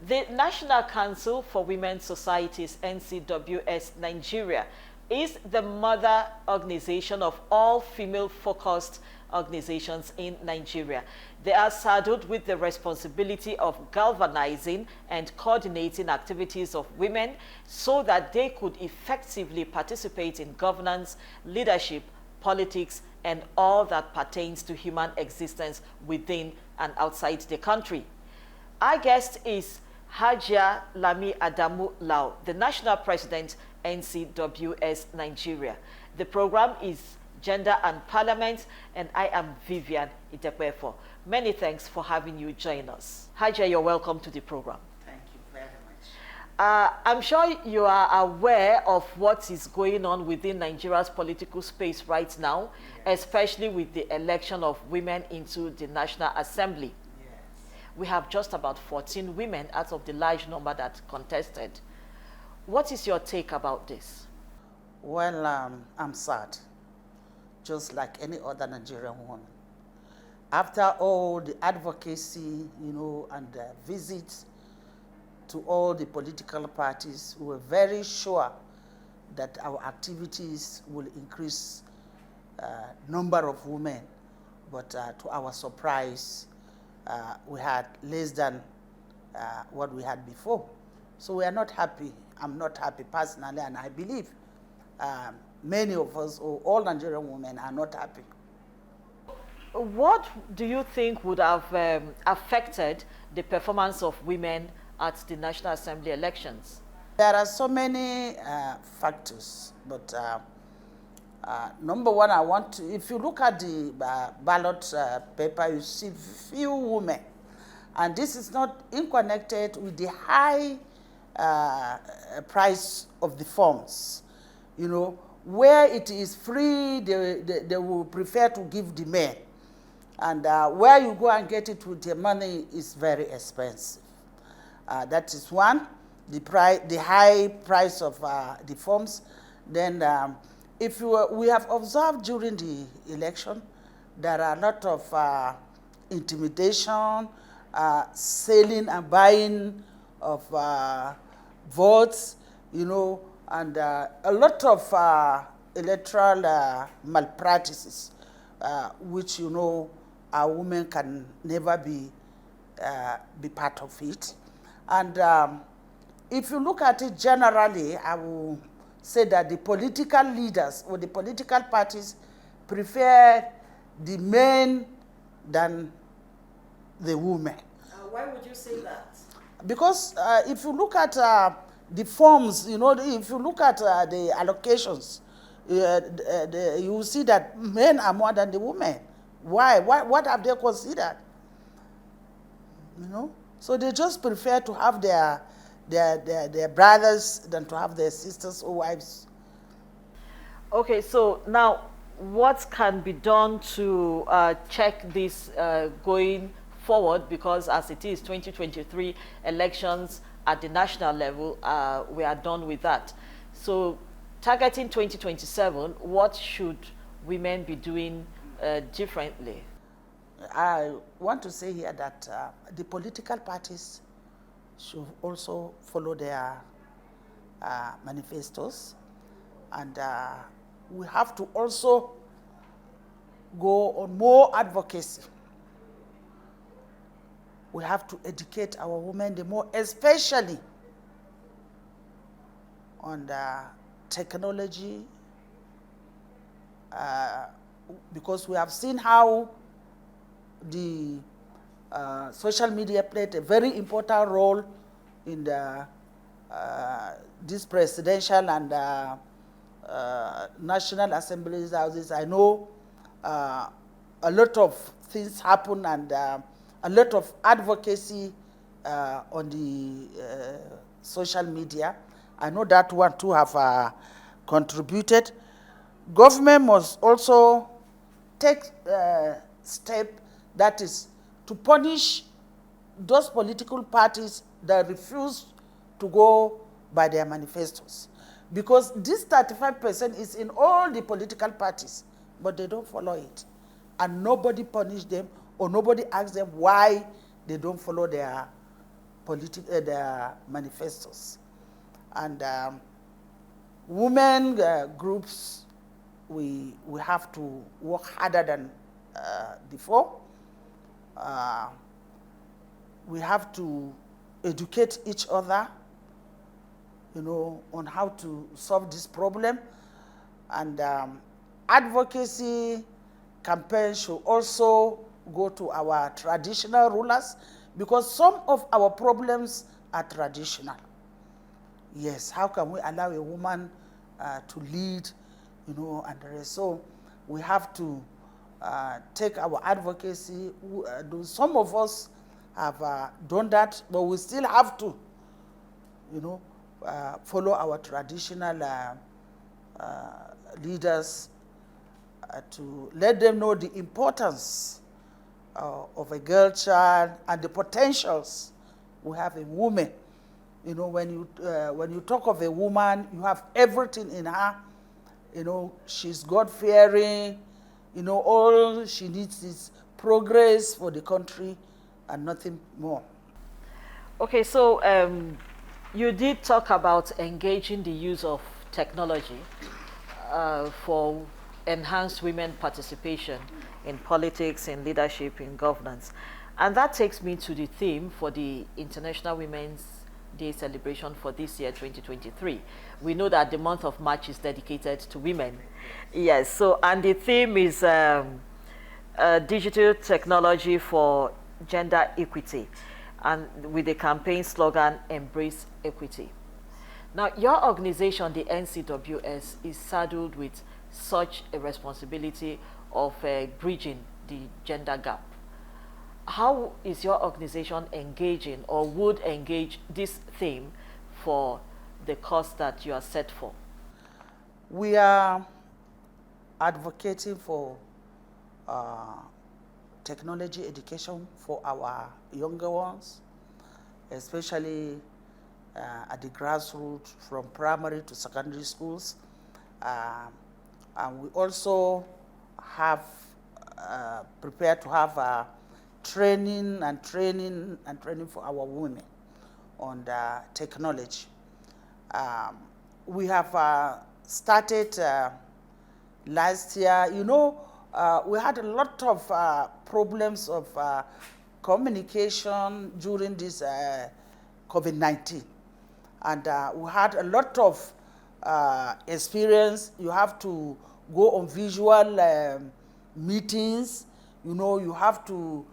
The National Council for Women's Societies, NCWS Nigeria, is the mother organization of all female-focused organizations in Nigeria. They are saddled with the responsibility of galvanizing and coordinating activities of women so that they could effectively participate in governance, leadership, politics, and all that pertains to human existence within and outside the country. Our guest is Hajiya Lami Adamu, the National President, NCWS Nigeria. The program is Gender and Parliament, and I am Vivian Idekwefor. Many thanks for having you join us. Hajiya, you're welcome to the program. Thank you very much. I'm sure you are aware of what is going on within Nigeria's political space right now, yes, especially with the election of women into the National Assembly. We have just about 14 women out of the large number that contested. What is your take about this? Well, I'm sad, just like any other Nigerian woman. After all the advocacy, and the visits to all the political parties, we were very sure that our activities will increase number of women. But to our surprise, we had less than what we had before. So we are not happy. I'm not happy personally, and I believe many of us, or all Nigerian women, are not happy. What do you think would have affected the performance of women at the National Assembly elections? There are so many factors, but number one, if you look at the ballot paper, you see few women. And this is not connected with the high price of the forms. Where it is free, they will prefer to give the men. And where you go and get it with the money is very expensive. That is one, the high price of the forms. Then we have observed during the election, there are a lot of intimidation, selling and buying of votes, and a lot of electoral malpractices, which, our women can never be part of it. And if you look at it generally, I will say that the political leaders or the political parties prefer the men than the women. Why would you say that? Because if you look at the forms, if you look at the allocations, you will see that men are more than the women. Why? What have they considered? So they just prefer to have their brothers than to have their sisters or wives. Okay, so now what can be done to check this going forward? Because as it is 2023 elections at the national level, we are done with that. So targeting 2027, what should women be doing differently? I want to say here that the political parties should also follow their manifestos, and we have to also go on more advocacy. We have to educate our women the more, especially on the technology, because we have seen how the social media played a very important role in the this presidential and National Assembly's houses. I know a lot of things happen, and a lot of advocacy on the social media. I know that one too have contributed. Government must also take step, that is to punish those political parties that refuse to go by their manifestos. Because this 35% is in all the political parties, but they don't follow it. And nobody punish them, or nobody asks them why they don't follow their their manifestos. And women groups, we have to work harder than before. We have to educate each other, on how to solve this problem. And advocacy campaigns should also go to our traditional rulers, because some of our problems are traditional. Yes, how can we allow a woman to lead, and the rest? So we have to take our advocacy. Some of us have done that, but we still have to, follow our traditional leaders to let them know the importance of a girl child and the potentials we have in women. When you talk of a woman, you have everything in her. She's God-fearing. All she needs is progress for the country and nothing more. Okay, so you did talk about engaging the use of technology for enhanced women participation in politics, in leadership, in governance. And that takes me to the theme for the International Women's Day celebration for this year, 2023. We know that the month of March is dedicated to women. Yes, so, and the theme is digital technology for gender equity, and with the campaign slogan, Embrace Equity. Now, your organization, the NCWS, is saddled with such a responsibility of bridging the gender gap. How is your organization engaging, or would engage, this theme for the cause that you are set for? We are advocating for technology education for our younger ones, especially at the grassroots from primary to secondary schools. And we also have prepared to have training for our women on the technology. We have started last year. We had a lot of problems of communication during this COVID-19. And we had a lot of experience. You have to go on visual meetings. You have to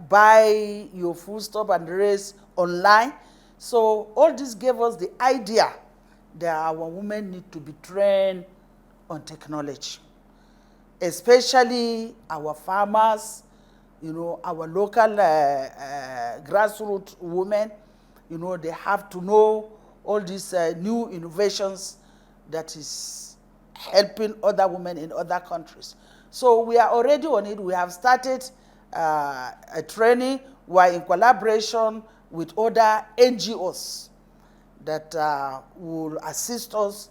buy your foodstuff and the rest online. So all this gave us the idea that our women need to be trained on technology, especially our farmers, our local grassroots women. They have to know all these new innovations that is helping other women in other countries. So we are already on it. We have started a training. We are in collaboration with other NGOs that will assist us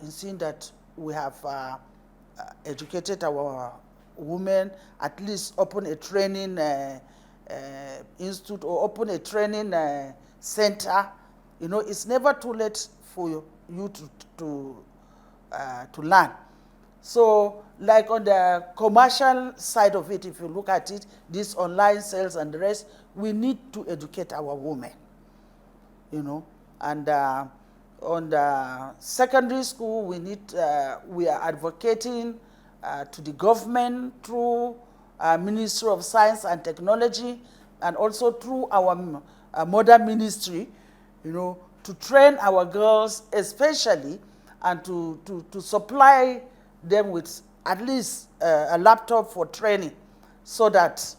in seeing that we have educated our women, at least open a training institute or open a training center. It's never too late for you to learn. So, like on the commercial side of it, if you look at it, this online sales and the rest, we need to educate our women, And on the secondary school, we are advocating to the government through Ministry of Science and Technology, and also through our mother ministry, to train our girls especially, and to supply them with at least a laptop for training, so that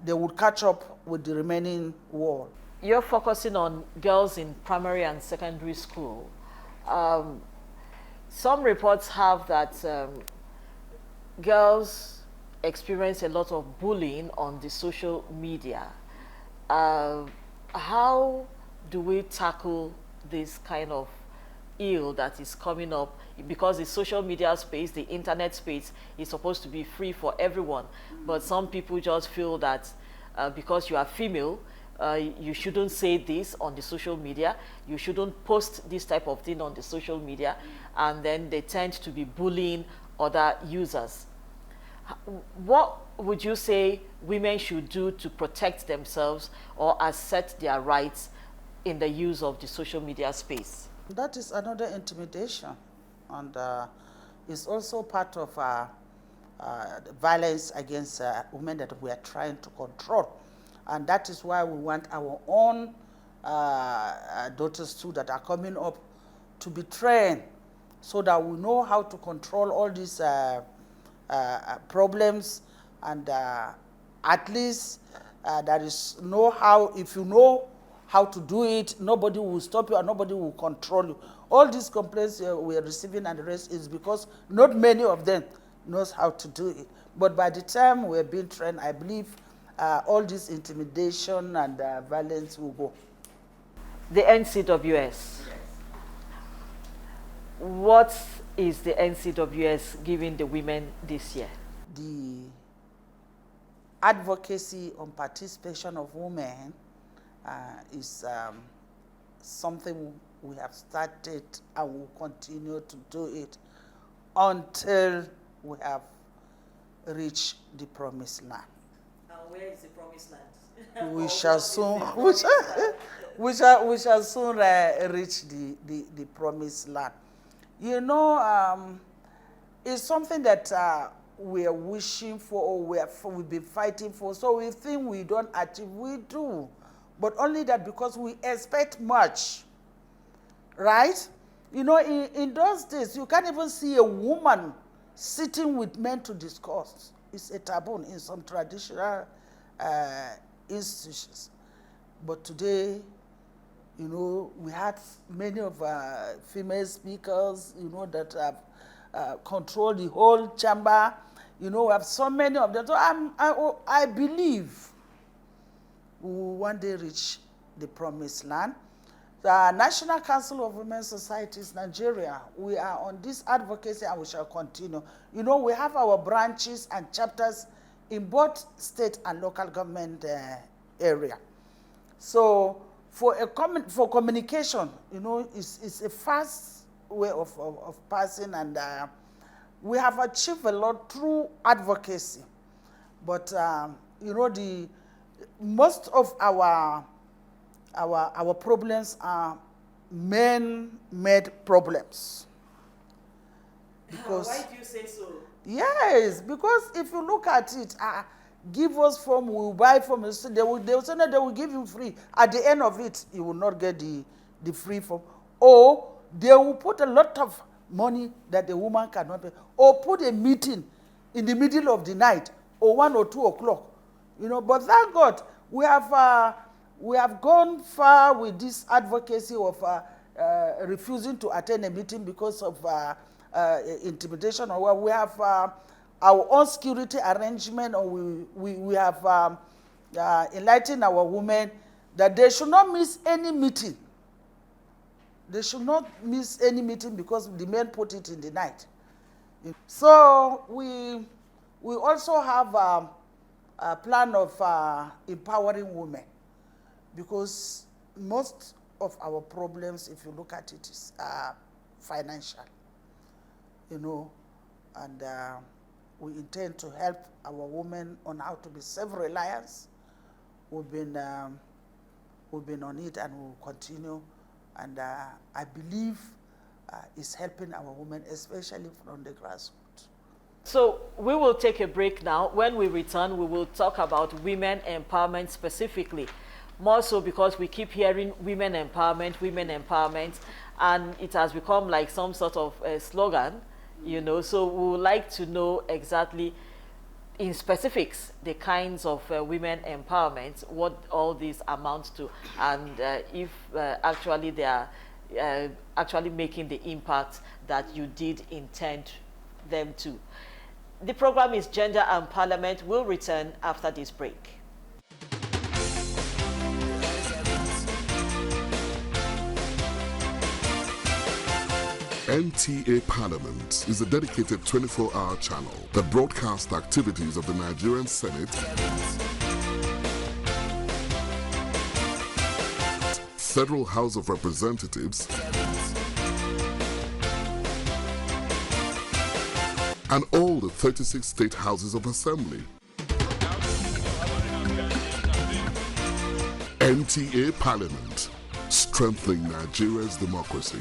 they would catch up with the remaining world. You're focusing on girls in primary and secondary school. Some reports have that girls experience a lot of bullying on the social media. How do we tackle this kind of ill that is coming up? Because the social media space, the internet space, is supposed to be free for everyone. But some people just feel that because you are female, you shouldn't say this on the social media, you shouldn't post this type of thing on the social media, and then they tend to be bullying other users. What would you say women should do to protect themselves or assert their rights in the use of the social media space? That is another intimidation, and it's also part of the violence against women that we are trying to control. And that is why we want our own daughters too that are coming up to be trained so that we know how to control all these problems, and at least there is know how, if you know how to do it, nobody will stop you and nobody will control you. All these complaints we are receiving and the rest is because not many of them knows how to do it. But by the time we're being trained, I believe all this intimidation and violence will go. The NCWS. What is the NCWS giving the women this year? The advocacy on participation of women is something we have started and will continue to do it until we have reached the promised land. And where is the promised land? We shall soon, we shall soon reach the promised land. You know, it's something that we are wishing for, or we've been fighting for. So we think we don't achieve, we do. But only that because we expect much, right? You know, in those days, you can't even see a woman sitting with men to discuss. It's a taboo in some traditional institutions. But today, you know, we had many of female speakers, you know, that have controlled the whole chamber. You know, we have so many of them. So I believe we will one day reach the promised land. The National Council of Women's Societies, Nigeria, we are on this advocacy and we shall continue. You know, we have our branches and chapters in both state and local government area. So for communication, you know, it's a fast way of passing, and we have achieved a lot through advocacy. But you know, most of our problems are men-made problems. Because, why do you say so? Yes, because if you look at it, give us form, we will buy form. So they will say no, they will give you free. At the end of it, you will not get the free form. Or they will put a lot of money that the woman cannot pay. Or put a meeting in the middle of the night, or 1 or 2 o'clock. You know, but thank God, we have gone far with this advocacy of refusing to attend a meeting because of intimidation, or we have our own security arrangement, or we have enlightened our women that they should not miss any meeting. They should not miss any meeting because the men put it in the night. So we also have a plan of empowering women, because most of our problems, if you look at it, is financial, you know, and we intend to help our women on how to be self-reliant. We've been on it and we'll continue, and I believe it's helping our women, especially from the grassroots. So we will take a break now. When we return, we will talk about women empowerment specifically. More so because we keep hearing women empowerment, and it has become like some sort of a slogan, you know. So we would like to know exactly, in specifics, the kinds of women empowerment, what all these amount to, and if actually they are actually making the impact that you did intend them to. The program is Gender and Parliament. We'll return after this break. NTA Parliament is a dedicated 24-hour channel that broadcasts activities of the Nigerian Senate, Federal House of Representatives, and all the 36 state houses of assembly. NTA Parliament, strengthening Nigeria's democracy.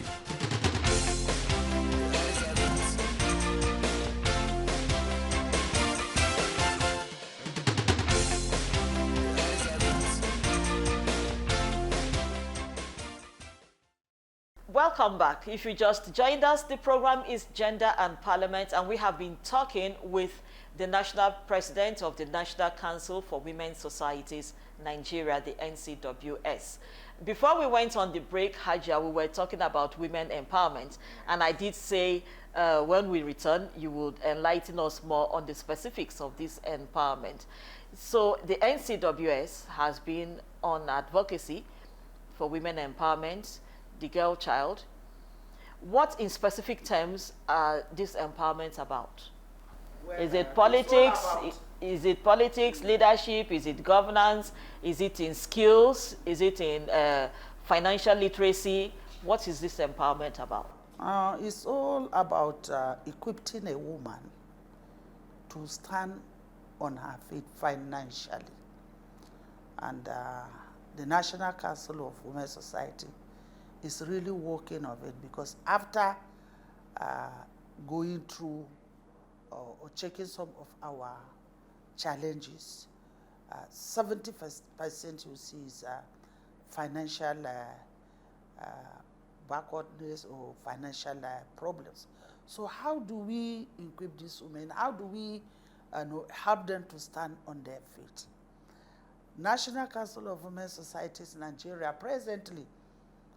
Welcome back. If you just joined us, the program is Gender and Parliament, and we have been talking with the National President of the National Council for Women's Societies, Nigeria, the NCWS. Before we went on the break, Hajiya, we were talking about women empowerment, and I did say when we return, you would enlighten us more on the specifics of this empowerment. So the NCWS has been on advocacy for women empowerment, the girl child. What in specific terms are this empowerment about? Well, is it politics? Is it politics, leadership? Is it governance? Is it in skills? Is it in financial literacy? What is this empowerment about? It's all about equipping a woman to stand on her feet financially. And the National Council of Women's Society is really working on it, because after going through or checking some of our challenges, 70% you see is financial backwardness or financial problems. So how do we equip these women? How do we help them to stand on their feet? National Council of Women's Societies Nigeria presently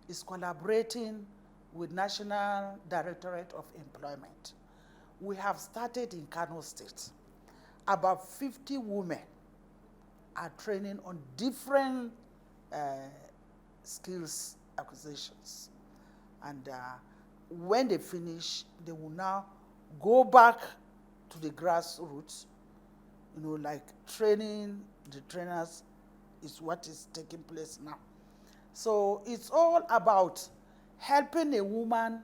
is collaborating with National Directorate of Employment. We have started in Kano State. About 50 women are training on different skills acquisitions. And when they finish, they will now go back to the grassroots, like training the trainers is what is taking place now. So it's all about helping a woman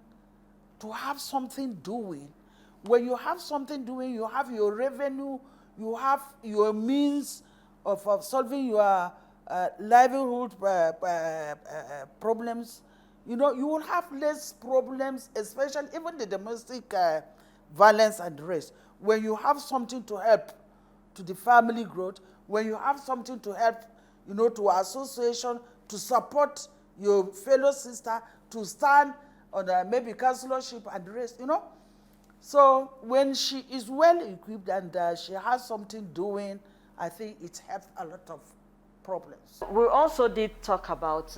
to have something doing. When you have something doing, you have your revenue, you have your means of solving your livelihood problems. You will have less problems, especially even the domestic violence and the rest. When you have something to help to the family growth, when you have something to help, to association, to support your fellow sister, to stand on maybe counselorship and the rest, So when she is well equipped and she has something doing, I think it helps a lot of problems. We also did talk about,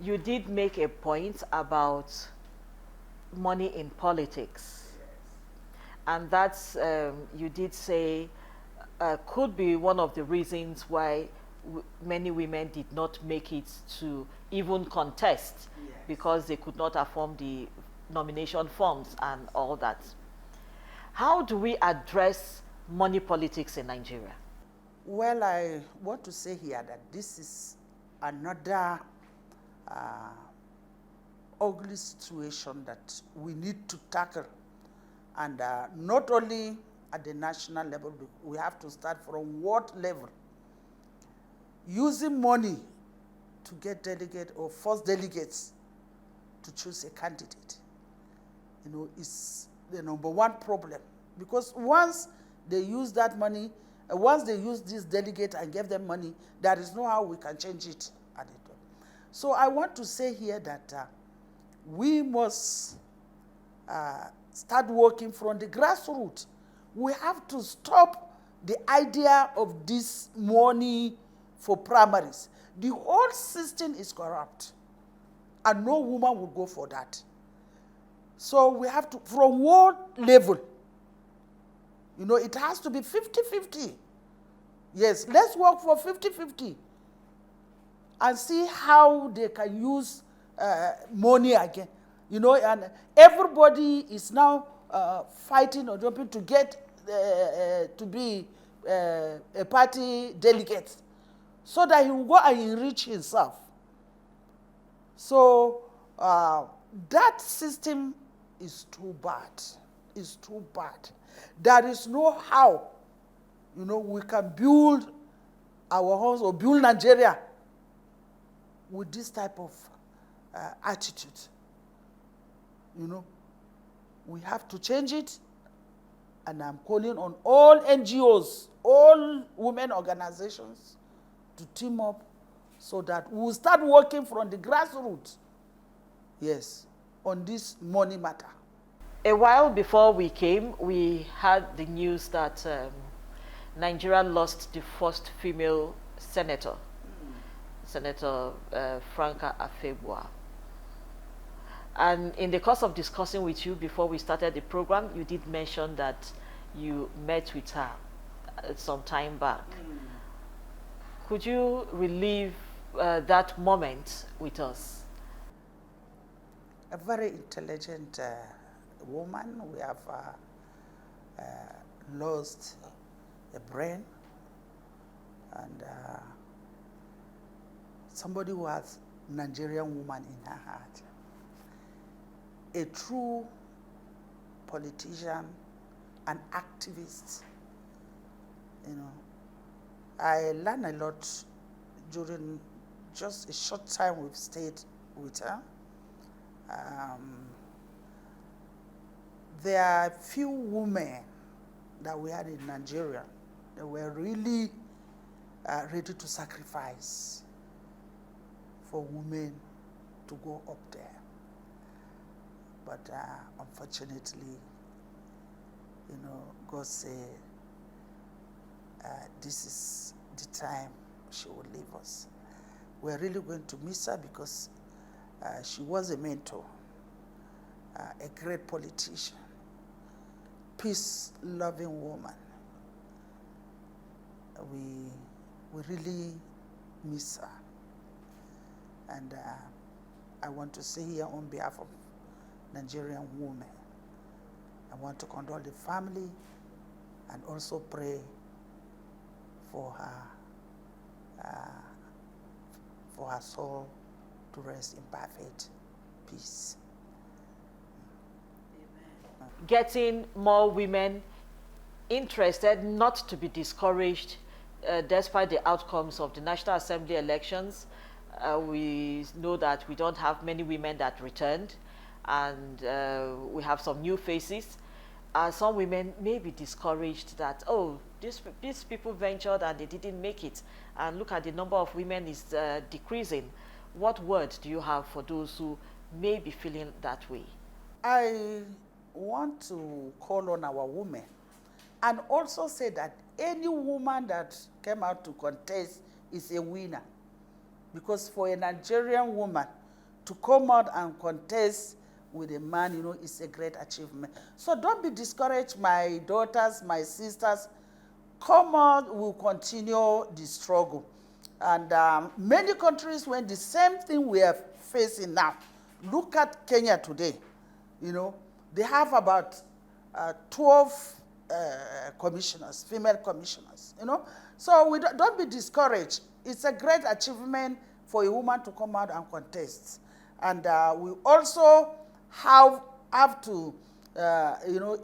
you did make a point about money in politics. Yes. And that's, you did say, could be one of the reasons why many women did not make it to even contest. Yes. Because they could not afford the nomination forms and all that. How do we address money politics in Nigeria? Well, I want to say here that this is another ugly situation that we need to tackle. And not only at the national level, we have to start from what level? Using money to get delegate or force delegates to choose a candidate, is the number one problem. Because once they use that money, once they use this delegate and give them money, there is no how we can change it at the top. So I want to say here that we must start working from the grassroots. We have to stop the idea of this money for primaries. The whole system is corrupt, and no woman will go for that. So we have to, from what level? It has to be 50-50. Yes, let's work for 50-50 and see how they can use money again. And everybody is now fighting or jumping to get to be a party delegate, so that he will go and enrich himself. So that system is too bad. It's too bad. There is no how, we can build our homes or build Nigeria with this type of attitude. We have to change it, and I'm calling on all NGOs, all women organizations to team up so that we'll start working from the grassroots, yes, on this money matter. A while before we came, we had the news that Nigeria lost the first female senator, Senator Franca Afebua. And in the course of discussing with you before we started the program, you did mention that you met with her some time back. Could you relive that moment with us? A very intelligent woman. We have lost a brain, and somebody who has Nigerian woman in her heart. A true politician, an activist. I learned a lot during just a short time we've stayed with her. There are few women that we had in Nigeria that were really ready to sacrifice for women to go up there. But unfortunately, God said this is the time she will leave us. We're really going to miss her because she was a mentor, a great politician, peace-loving woman. We really miss her. And I want to say here on behalf of Nigerian women, I want to condole the family and also pray for her soul to rest in perfect peace. Amen. Getting more women interested, not to be discouraged, despite the outcomes of the National Assembly elections. We know that we don't have many women that returned, and we have some new faces. Some women may be discouraged that, oh, these people ventured and they didn't make it, and look at the number of women is decreasing. What word do you have for those who may be feeling that way? I want to call on our women and also say that any woman that came out to contest is a winner. Because for a Nigerian woman to come out and contest with a man, is a great achievement. So don't be discouraged, my daughters, my sisters. Come out, we'll continue the struggle. And many countries went the same thing we are facing now. Look at Kenya today. They have about 12 commissioners, female commissioners. So don't be discouraged. It's a great achievement for a woman to come out and contest. And we also have to,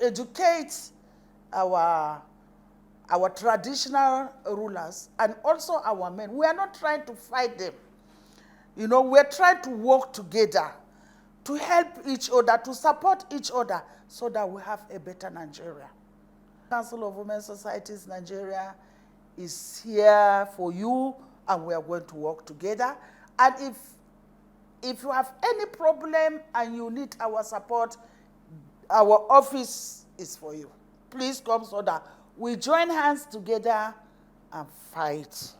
educate our traditional rulers and also our men. We are not trying to fight them. We're trying to work together to help each other, to support each other, so that we have a better Nigeria. Council of Women Societies Nigeria is here for you, and we are going to work together. And if you have any problem and you need our support, our office is for you. Please come so that we join hands together and fight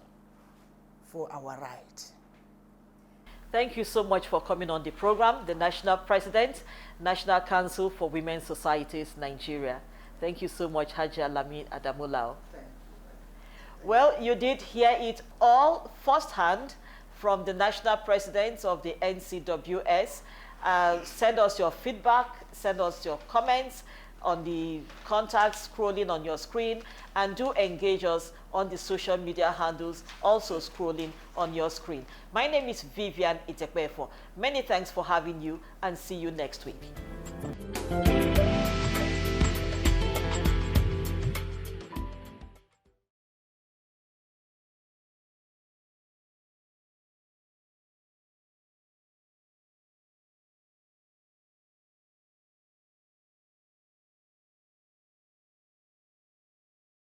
for our right. Thank you so much for coming on the program, the National President, National Council for Women Societies Nigeria. Thank you so much, Hajiya Lami Adamu. Well, you did hear it all firsthand from the National President of the NCWS. Send us your feedback, send us your comments on the contacts scrolling on your screen, and do engage us on the social media handles also scrolling on your screen. My name is Vivian Itekpefo. Many thanks for having you, and see you next week.